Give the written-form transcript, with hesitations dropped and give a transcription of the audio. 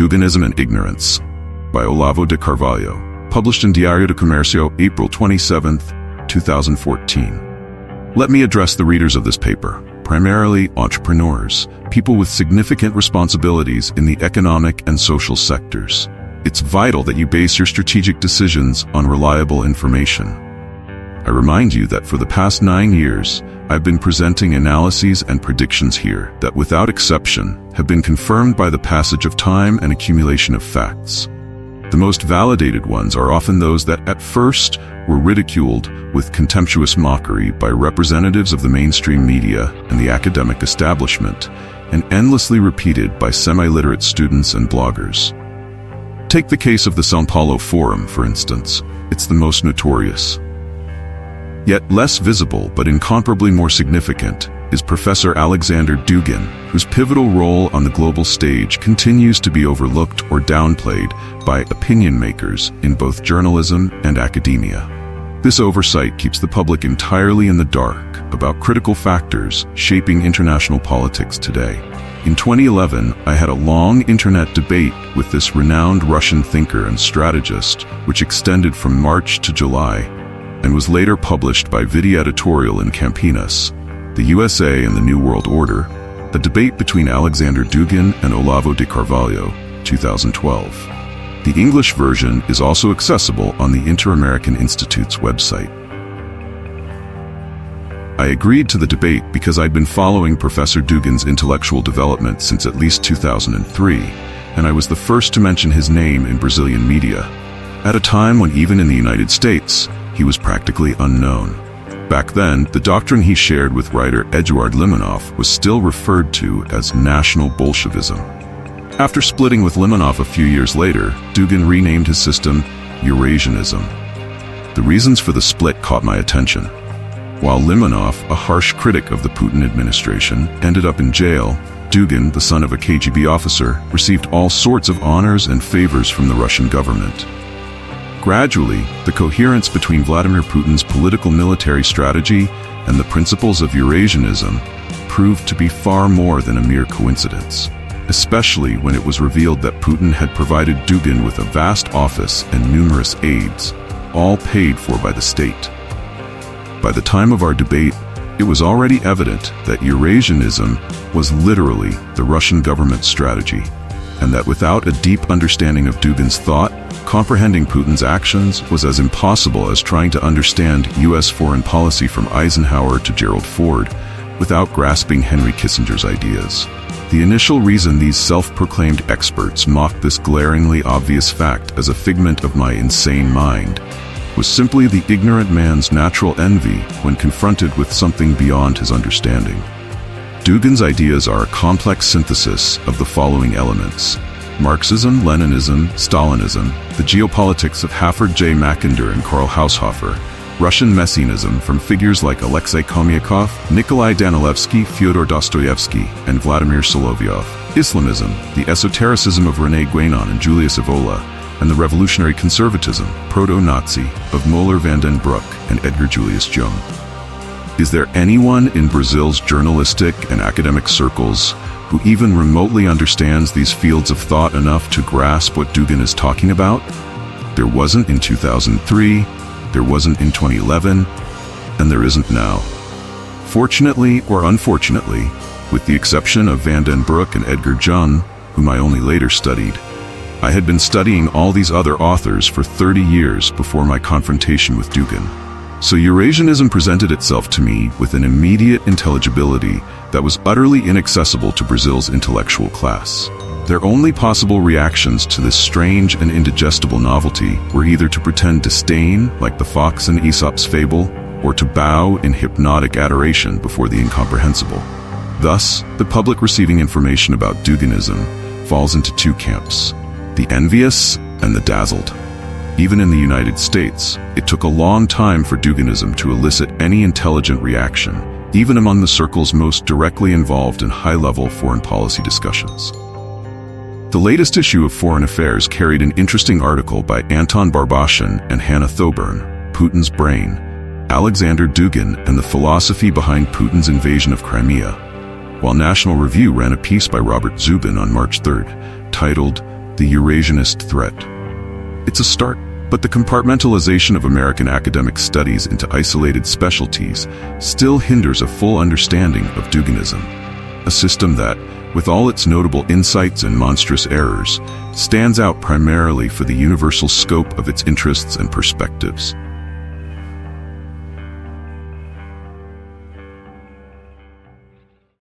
Duginism and Ignorance by Olavo de Carvalho, published in Diário do Comércio, April 27, 2014. Let me address the readers of this paper, primarily entrepreneurs, people with significant responsibilities in the economic and social sectors. It's vital that you base your strategic decisions on reliable information. I remind you that for the past 9 years, I've been presenting analyses and predictions here that, without exception, have been confirmed by the passage of time and accumulation of facts. The most validated ones are often those that, at first, were ridiculed with contemptuous mockery by representatives of the mainstream media and the academic establishment, and endlessly repeated by semi-literate students and bloggers. Take the case of the São Paulo Forum, for instance. It's the most notorious. Yet less visible but incomparably more significant is Professor Alexander Dugin, whose pivotal role on the global stage continues to be overlooked or downplayed by opinion makers in both journalism and academia. This oversight keeps the public entirely in the dark about critical factors shaping international politics today. In 2011, I had a long internet debate with this renowned Russian thinker and strategist, which extended from March to July, and was later published by Vidi Editorial in Campinas, the USA and the New World Order, a debate between Alexander Dugin and Olavo de Carvalho, 2012. The English version is also accessible on the Inter-American Institute's website. I agreed to the debate because I'd been following Professor Dugin's intellectual development since at least 2003, and I was the first to mention his name in Brazilian media, at a time when even in the United States, he was practically unknown. Back then, the doctrine he shared with writer Eduard Limonov was still referred to as National Bolshevism. After splitting with Limonov a few years later, Dugin renamed his system Eurasianism. The reasons for the split caught my attention. While Limonov, a harsh critic of the Putin administration, ended up in jail, Dugin, the son of a KGB officer, received all sorts of honors and favors from the Russian government. Gradually, the coherence between Vladimir Putin's political-military strategy and the principles of Eurasianism proved to be far more than a mere coincidence, especially when it was revealed that Putin had provided Dugin with a vast office and numerous aides, all paid for by the state. By the time of our debate, it was already evident that Eurasianism was literally the Russian government's strategy, and that without a deep understanding of Dugin's thought, comprehending Putin's actions was as impossible as trying to understand U.S. foreign policy from Eisenhower to Gerald Ford without grasping Henry Kissinger's ideas. The initial reason these self-proclaimed experts mocked this glaringly obvious fact as a figment of my insane mind was simply the ignorant man's natural envy when confronted with something beyond his understanding. Dugin's ideas are a complex synthesis of the following elements: Marxism, Leninism, Stalinism, the geopolitics of Halford J. Mackinder and Karl Haushofer, Russian messianism from figures like Alexei Khomyakov, Nikolai Danilevsky, Fyodor Dostoevsky, and Vladimir Solovyov, Islamism, the esotericism of René Guénon and Julius Evola, and the revolutionary conservatism, proto-Nazi, of Moeller van den Broek and Edgar Julius Jung. Is there anyone in Brazil's journalistic and academic circles who even remotely understands these fields of thought enough to grasp what Dugin is talking about? There wasn't in 2003, there wasn't in 2011, and there isn't now. Fortunately or unfortunately, with the exception of Van den Broek and Edgar Jung, whom I only later studied, I had been studying all these other authors for 30 years before my confrontation with Dugin. So Eurasianism presented itself to me with an immediate intelligibility that was utterly inaccessible to Brazil's intellectual class. Their only possible reactions to this strange and indigestible novelty were either to pretend disdain, like the fox in Aesop's fable, or to bow in hypnotic adoration before the incomprehensible. Thus, the public receiving information about Duginism falls into two camps: the envious and the dazzled. Even in the United States, it took a long time for Duginism to elicit any intelligent reaction, even among the circles most directly involved in high-level foreign policy discussions. The latest issue of Foreign Affairs carried an interesting article by Anton Barbashin and Hannah Thoburn, Putin's Brain, Alexander Dugin and the Philosophy Behind Putin's Invasion of Crimea, while National Review ran a piece by Robert Zubin on March 3rd, titled the Eurasianist threat. It's a start, but the compartmentalization of American academic studies into isolated specialties still hinders a full understanding of Duginism, a system that, with all its notable insights and monstrous errors, stands out primarily for the universal scope of its interests and perspectives.